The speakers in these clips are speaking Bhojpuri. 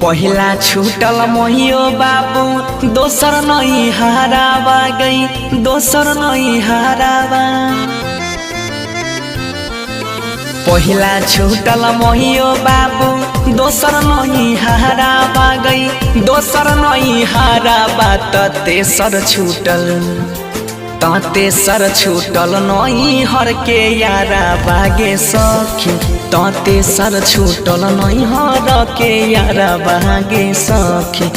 पहिला छूटल मोहियो बाबू दोसर नहीं हारावा गई दोसर नहीं हारावा। पहिला छूटल मोहियो बाबू दोसर नहीं हारावा गई दोसर नहीं हारावा। तेसर छूटल तेसर छूटल नहीं हर के यारा बागे सखी। तेसर छूटल नहीं हर के यारा बागे सखी।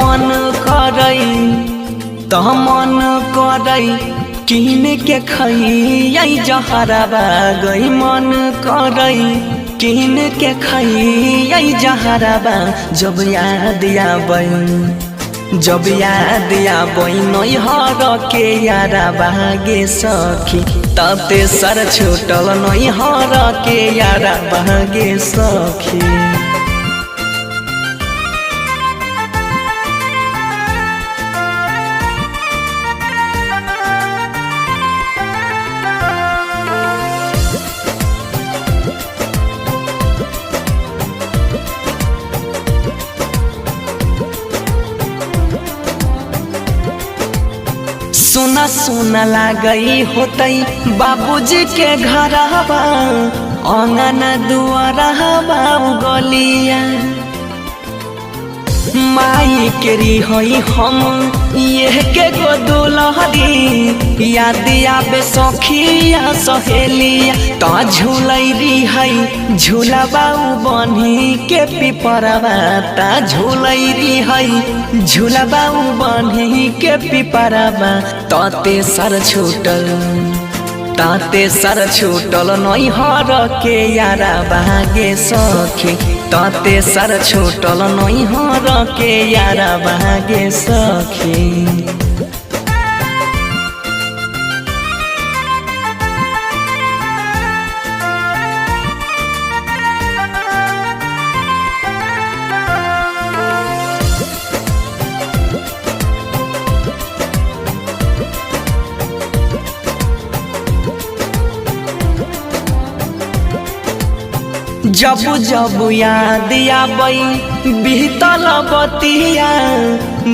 मन करई किन के खई जहरा गई मन करई किन के खई जहरा। जब याद आबई नहीं हर के यारा बागे सखी। तेसर छूटल नहीं हर के यारा बागे सखी। सुना सुना लागई होतई बाबूजी के घरवा आंगन दुआरवा गलिया। माई के रिहई हम ये के गो दुलहरी याद आबे सखिया सहेलिया। झूलई रिहई झूलबा बन्ही के पिपरवा। झूलई रिहई झूलबा बन्ही के पिपरवा। तेसर छूटल नहीं हर के यारा बागे सखी। तेसर छूटल नहीं हर के यारा बागे सखी। जब जब याद आबई बीतल बतिया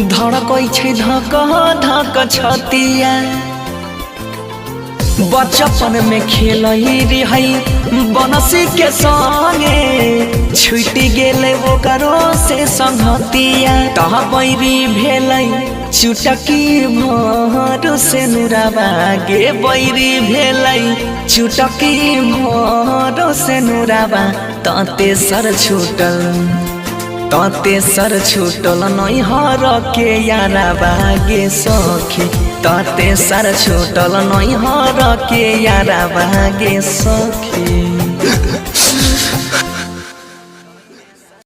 धड़कै छै धक धक छतिया। बचपन में खेलई रही बनसी के संगे छुटी गेले वो करो से संगतिया। बैरी भेलई चुटकी भर से नुरावा गे बैरी भेलई चुटकी भर से नुरावा। तेसर छूटल नहीं हर के यारा बागे सखी। तेसर छूटल नहीं हर के यारा बागे सखी।